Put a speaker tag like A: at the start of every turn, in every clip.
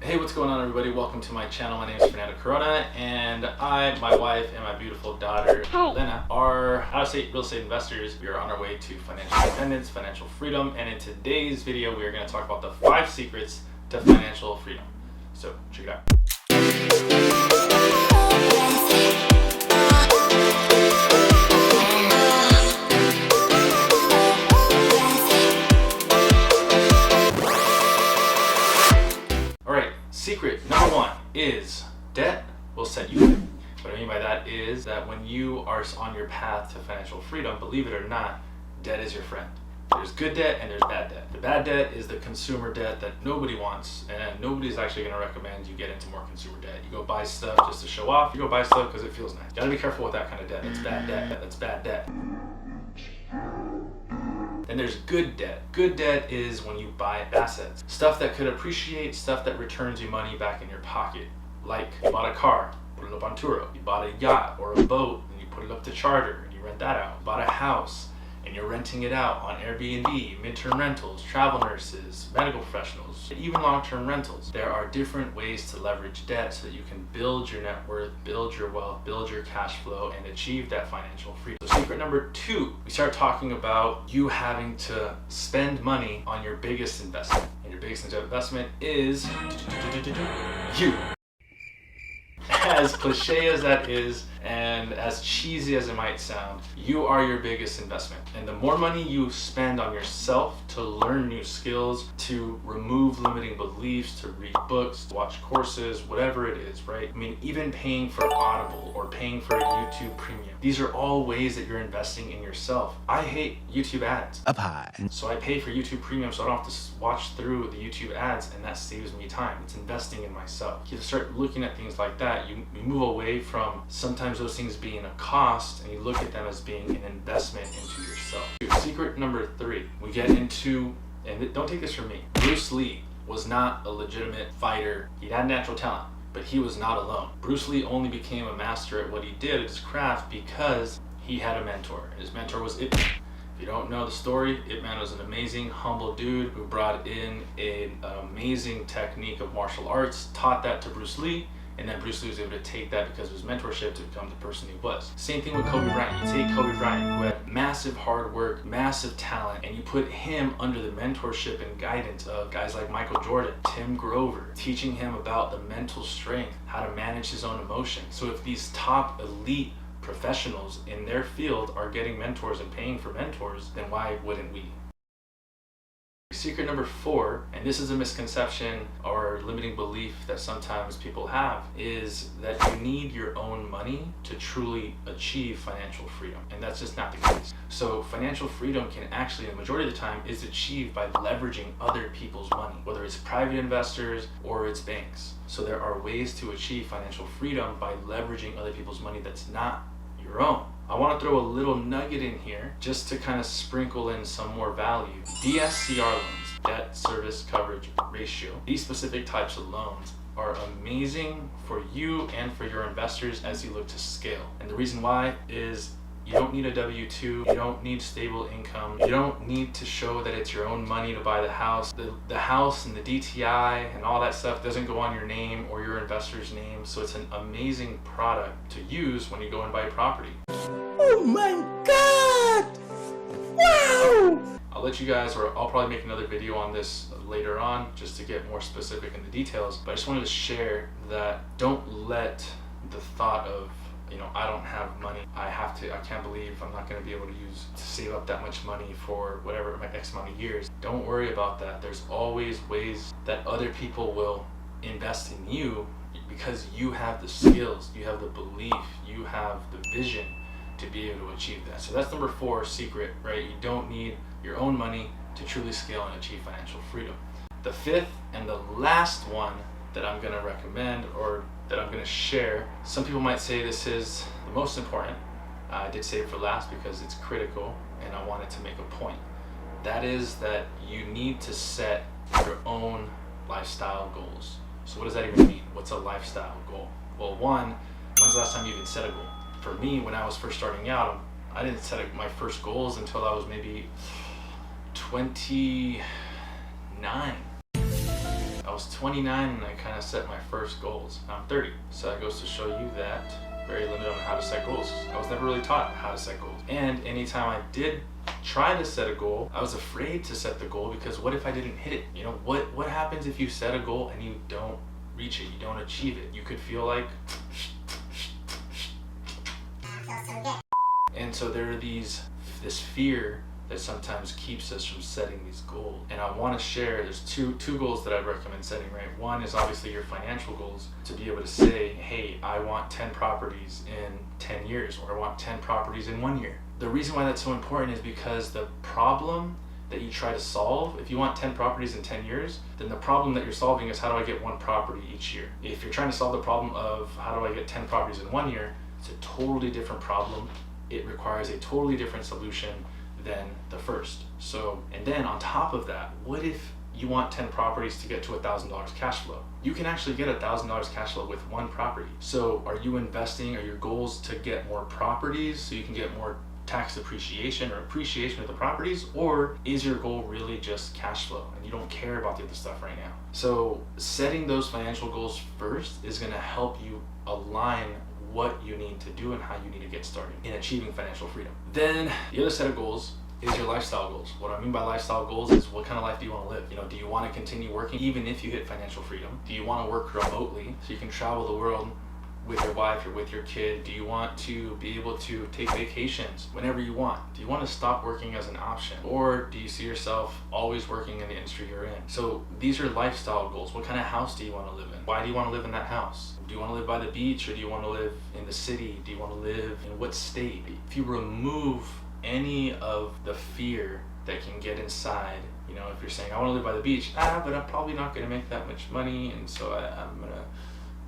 A: Hey, what's going on, everybody? Welcome to my channel. My name is Fernando Corona, and I, my wife, and my beautiful daughter, Lena, are out-of-state real estate investors. We are on our way to financial independence, financial freedom, and in today's video, we are going to talk about the 5 secrets to financial freedom. So, check it out. Secret number 1 is debt will set you free. What I mean by that is that when you are on your path to financial freedom, believe it or not, debt is your friend. There's good debt and there's bad debt. The bad debt is the consumer debt that nobody wants, and nobody's actually going to recommend you get into more consumer debt. You go buy stuff just to show off. You go buy stuff because it feels nice. You gotta be careful with that kind of debt. That's bad debt. That's bad debt. Then there's good debt. Good debt is when you buy assets. Stuff that could appreciate, stuff that returns you money back in your pocket. Like you bought a car, put it up on Turo. You bought a yacht or a boat and you put it up to charter and you rent that out. You bought a house and you're renting it out on Airbnb, midterm rentals, travel nurses, medical professionals, even long-term rentals. There are different ways to leverage debt so that you can build your net worth, build your wealth, build your cash flow, and achieve that financial freedom. So secret number 2, we start talking about you having to spend money on your biggest investment. And your biggest investment is you. As cliche as that is, and as cheesy as it might sound, you are your biggest investment. And the more money you spend on yourself to learn new skills, to remove limiting beliefs, to read books, to watch courses, whatever it is, right? I mean, even paying for Audible or paying for YouTube Premium. These are all ways that you're investing in yourself. I hate YouTube ads. Up high. So I pay for YouTube Premium so I don't have to watch through the YouTube ads, and that saves me time. It's investing in myself. You start looking at things like that. You move away from sometimes those things being a cost, and you look at them as being an investment into yourself. Secret number 3, we get into, and don't take this from me, Bruce Lee was not a legitimate fighter. He had natural talent, but he was not alone. Bruce Lee only became a master at what he did, at his craft, because he had a mentor. His mentor was Ip Man. If you don't know the story, Ip Man was an amazing, humble dude who brought in an amazing technique of martial arts, taught that to Bruce Lee, and then Bruce Lee was able to take that because of his mentorship to become the person he was. Same thing with Kobe Bryant. You take Kobe Bryant, who had massive hard work, massive talent, and you put him under the mentorship and guidance of guys like Michael Jordan, Tim Grover, teaching him about the mental strength, how to manage his own emotions. So if these top elite professionals in their field are getting mentors and paying for mentors, then why wouldn't we? Secret number 4, and this is a misconception or limiting belief that sometimes people have, is that you need your own money to truly achieve financial freedom. And that's just not the case. So financial freedom can actually, the majority of the time, is achieved by leveraging other people's money, whether it's private investors or it's banks. So there are ways to achieve financial freedom by leveraging other people's money that's not your own. I want to throw a little nugget in here just to kind of sprinkle in some more value. DSCR loans, debt service coverage ratio. These specific types of loans are amazing for you and for your investors as you look to scale. And the reason why is you don't need a W-2, you don't need stable income, you don't need to show that it's your own money to buy the house. The house and the DTI and all that stuff doesn't go on your name or your investor's name, so it's an amazing product to use when you go and buy property.
B: Oh my God! Wow!
A: I'll let you guys, or I'll probably make another video on this later on just to get more specific in the details, but I just wanted to share that don't let the thought of, I don't have money, I can't believe I'm not going to be able to save up that much money for whatever, my X amount of years. Don't worry about that. There's always ways that other people will invest in you because you have the skills, you have the belief, you have the vision to be able to achieve that. So that's number 4 secret, right? You don't need your own money to truly scale and achieve financial freedom. The 5th and the last one that I'm going to recommend, or that I'm going to share, some people might say this is the most important. I did say it for last because it's critical and I wanted to make a point. That is that you need to set your own lifestyle goals. So what does that even mean? What's a lifestyle goal? Well, one, when's the last time you even set a goal? For me, when I was first starting out, I didn't set my first goals until I was maybe 29. was 29 and I kind of set my first goals. Now I'm 30. So that goes to show you that very limited on how to set goals. I was never really taught how to set goals. And anytime I did try to set a goal, I was afraid to set the goal because what if I didn't hit it? You know, what happens if you set a goal and you don't reach it, you don't achieve it? You could feel like and so there are this fear that sometimes keeps us from setting these goals. And I want to share, there's two goals that I recommend setting, right? One is obviously your financial goals, to be able to say, hey, I want 10 properties in 10 years, or I want 10 properties in 1 year. The reason why that's so important is because the problem that you try to solve, if you want 10 properties in 10 years, then the problem that you're solving is how do I get 1 property each year? If you're trying to solve the problem of how do I get 10 properties in 1 year, it's a totally different problem. It requires a totally different solution than the first. So, and then on top of that, what if you want 10 properties to get to $1,000 cash flow? You can actually get $1,000 cash flow with 1 property. So are you investing, are your goals to get more properties so you can get more tax appreciation or appreciation of the properties, or is your goal really just cash flow and you don't care about the other stuff right now? So setting those financial goals first is going to help you align what you need to do and how you need to get started in achieving financial freedom. Then the other set of goals is your lifestyle goals. What I mean by lifestyle goals is what kind of life do you want to live? You know, do you want to continue working even if you hit financial freedom? Do you want to work remotely so you can travel the world with your wife or with your kid? Do you want to be able to take vacations whenever you want? Do you want to stop working as an option? Or do you see yourself always working in the industry you're in? So these are lifestyle goals. What kind of house do you want to live in? Why do you want to live in that house? Do you want to live by the beach, or do you want to live in the city? Do you want to live in what state? If you remove any of the fear that can get inside, you know, if you're saying, I want to live by the beach, but I'm probably not going to make that much money, and so I'm going to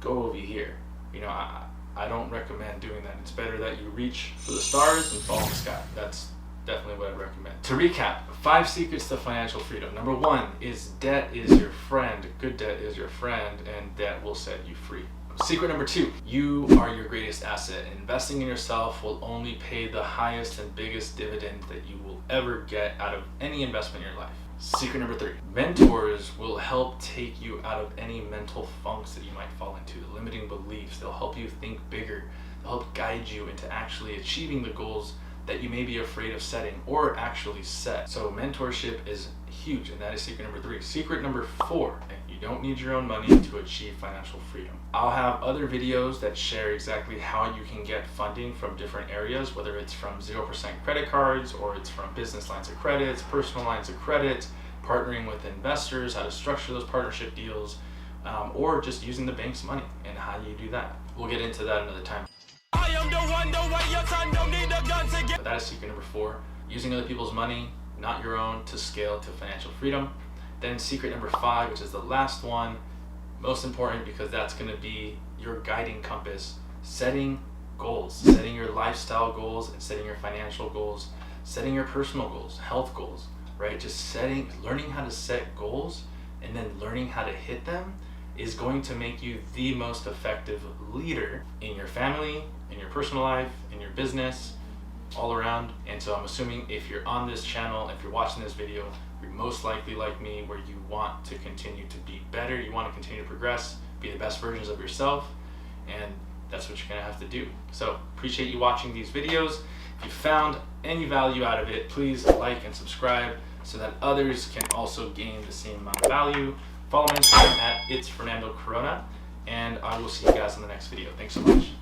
A: go over here. You know, I don't recommend doing that. It's better that you reach for the stars and fall in the sky. That's definitely what I'd recommend. To recap, 5 secrets to financial freedom. Number 1 is debt is your friend. Good debt is your friend, and debt will set you free. Secret number 2, you are your greatest asset. Investing in yourself will only pay the highest and biggest dividend that you will ever get out of any investment in your life. Secret number 3, mentors will help take you out of any mental funks that you might fall into, the limiting beliefs. They'll help you think bigger. They'll help guide you into actually achieving the goals that you may be afraid of setting or actually set. So mentorship is huge, and that is secret number 3. Secret number 4, you don't need your own money to achieve financial freedom. I'll have other videos that share exactly how you can get funding from different areas, whether it's from 0% credit cards, or it's from business lines of credits, personal lines of credit, partnering with investors, how to structure those partnership deals, or just using the bank's money and how you do that. We'll get into that another time. I am the one, the way your son don't need a gun to get. But that is secret number 4, using other people's money, not your own, to scale to financial freedom. Then secret number 5, which is the last one, most important because that's going to be your guiding compass, setting goals, setting your lifestyle goals and setting your financial goals, setting your personal goals, health goals, right? Just learning how to set goals and then learning how to hit them is going to make you the most effective leader in your family, in your personal life, in your business, all around. And so I'm assuming if you're on this channel, if you're watching this video, you're most likely like me, where you want to continue to be better, you want to continue to progress, be the best versions of yourself, and that's what you're going to have to do. So appreciate you watching these videos. If you found any value out of it, please like and subscribe so that others can also gain the same amount of value. Follow me on Instagram at @itsFernandoCorona, and I will see you guys in the next video. Thanks so much.